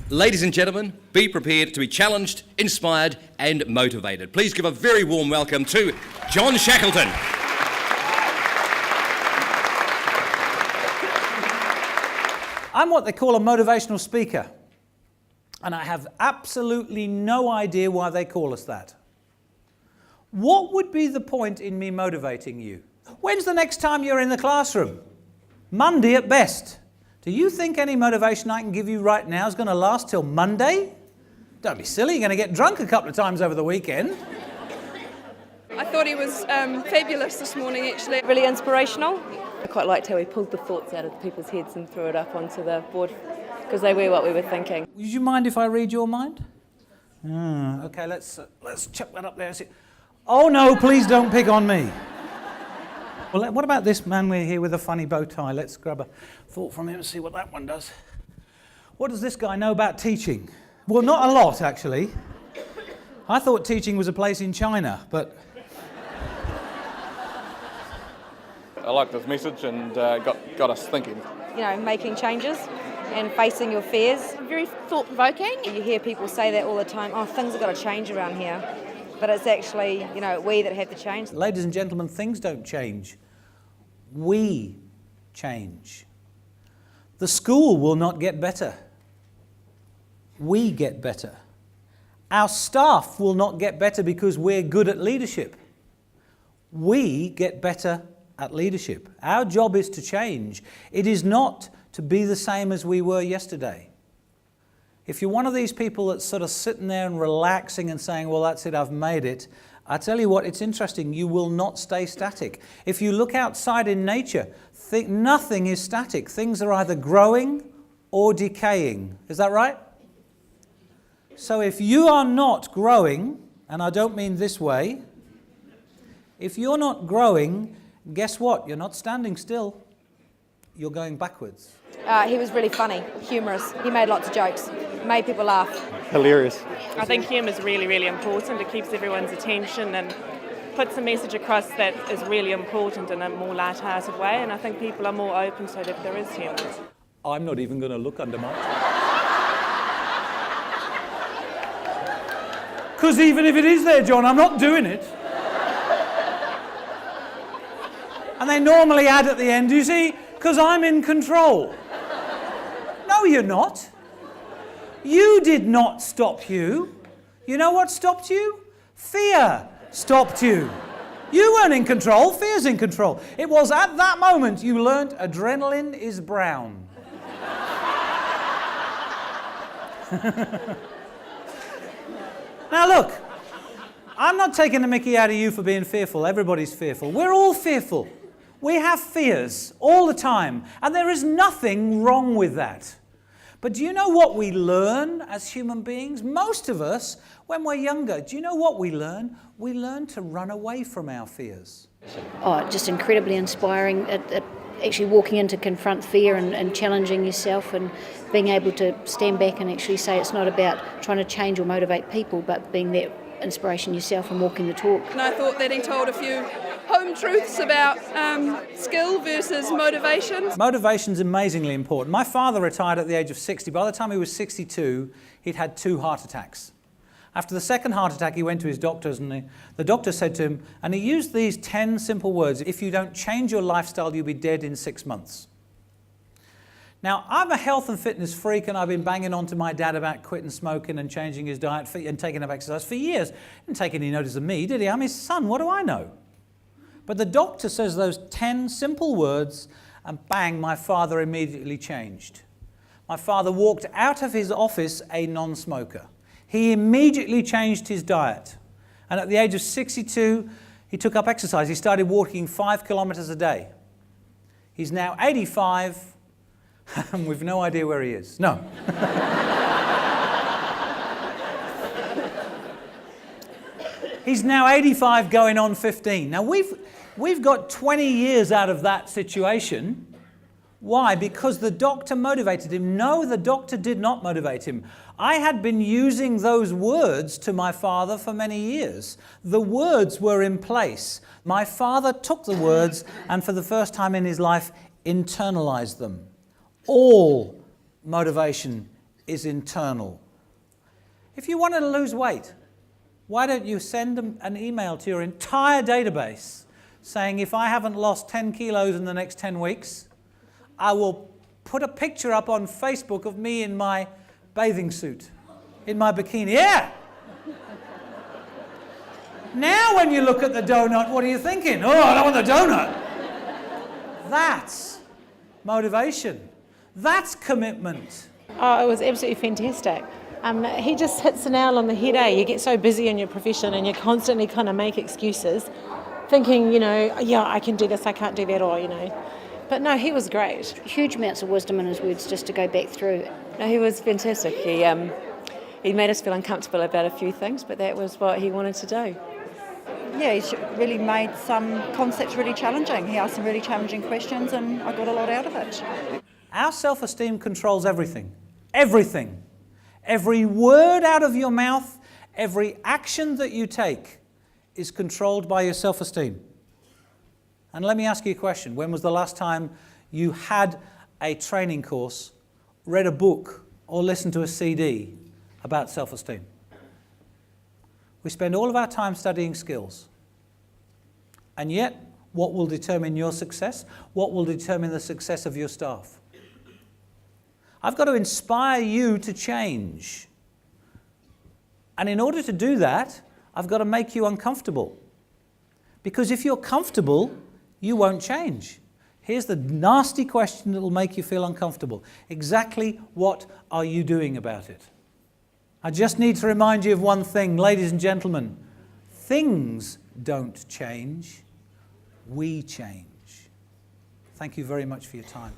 Ladies and gentlemen, be prepared to be challenged, inspired and motivated. Please give a very warm welcome to John Shackleton. I'm what they call a motivational speaker, and I have absolutely no idea why they call us that. What would be the point in me motivating you? When's the next time you're in the classroom? Monday at best. Do you think any motivation I can give you right now is going to last till Monday? Don't be silly, you're going to get drunk a couple of times over the weekend. I thought he was fabulous this morning, actually. Really inspirational. I quite liked how he pulled the thoughts out of people's heads and threw it up onto the board because they were what we were thinking. Would you mind if I read your mind? Okay, let's chuck that up there. Oh no, please don't pick on me. Well, what about this man here with a funny bow tie? Let's grab a thought from him and see what that one does. What does this guy know about teaching? Well, not a lot, actually. I thought teaching was a place in China, but... I liked his message and got us thinking. You know, making changes and facing your fears. Very thought-provoking. You hear people say that all the time, oh, things have got to change around here. But it's actually, you know, we that have to change. Ladies and gentlemen, things don't change. We change. The school will not get better. We get better. Our staff will not get better because we're good at leadership. We get better at leadership. Our job is to change. It is not to be the same as we were yesterday. If you're one of these people that's sort of sitting there and relaxing and saying, well, that's it, I've made it, I tell you what, it's interesting, you will not stay static. If you look outside in nature, nothing is static. Things are either growing or decaying. Is that right? So if you are not growing, and I don't mean this way, if you're not growing, guess what? You're not standing still. You're going backwards. He was really funny, humorous. He made lots of jokes, made people laugh. Hilarious. I think humour is really, really important. It keeps everyone's attention and puts a message across that is really important in a more light-hearted way, and I think people are more open to it if there is humour. I'm not even going to look under my... Because even if it is there, John, I'm not doing it. And they normally add at the end, you see, because I'm in control. No, you're not. You did not stop you. You know what stopped you? Fear stopped you. You weren't in control, fear's in control. It was at that moment you learnt adrenaline is brown. Now look, I'm not taking the mickey out of you for being fearful. Everybody's fearful. We're all fearful. We have fears all the time, and there is nothing wrong with that. But do you know what we learn as human beings? Most of us, when we're younger, do you know what we learn? We learn to run away from our fears. Oh, just incredibly inspiring. Actually walking in to confront fear and challenging yourself and being able to stand back and actually say it's not about trying to change or motivate people, but being that inspiration yourself and walking the talk. And I thought that he told a few home truths about skill versus motivation. Motivation's amazingly important. My father retired at the age of 60. By the time he was 62, he'd had 2 heart attacks. After the second heart attack, he went to his doctors, and the doctor said to him, and he used these 10 simple words, if you don't change your lifestyle, you'll be dead in 6 months. Now, I'm a health and fitness freak, and I've been banging on to my dad about quitting smoking and changing his diet and taking up exercise for years. He didn't take any notice of me, did he? I'm his son, what do I know? But the doctor says those 10 simple words, and bang, my father immediately changed. My father walked out of his office a non-smoker. He immediately changed his diet. And at the age of 62, he took up exercise. He started walking 5 kilometers a day. He's now 85, and we've no idea where he is. No. He's now 85 going on 15. Now we've got 20 years out of that situation. Why? Because the doctor motivated him. No, the doctor did not motivate him. I had been using those words to my father for many years. The words were in place. My father took the words and for the first time in his life internalized them. All motivation is internal. If you wanted to lose weight, why don't you send an email to your entire database saying, if I haven't lost 10 kilos in the next 10 weeks, I will put a picture up on Facebook of me in my bathing suit, in my bikini. Yeah! Now when you look at the donut, what are you thinking? Oh, I don't want the donut. That's motivation. That's commitment. Oh, it was absolutely fantastic. He just hits the nail on the head, eh? You get so busy in your profession and you constantly kind of make excuses, thinking, yeah, I can do this, I can't do that, or, But no, he was great. Huge amounts of wisdom in his words just to go back through. No, he was fantastic. He made us feel uncomfortable about a few things, but that was what he wanted to do. Yeah, he really made some concepts really challenging. He asked some really challenging questions and I got a lot out of it. Our self-esteem controls everything. Everything. Every word out of your mouth, every action that you take is controlled by your self-esteem. And let me ask you a question. When was the last time you had a training course, read a book, or listened to a CD about self-esteem? We spend all of our time studying skills. And yet, what will determine your success? What will determine the success of your staff? I've got to inspire you to change. And in order to do that, I've got to make you uncomfortable. Because if you're comfortable, you won't change. Here's the nasty question that will make you feel uncomfortable. Exactly what are you doing about it? I just need to remind you of one thing, ladies and gentlemen. Things don't change. We change. Thank you very much for your time.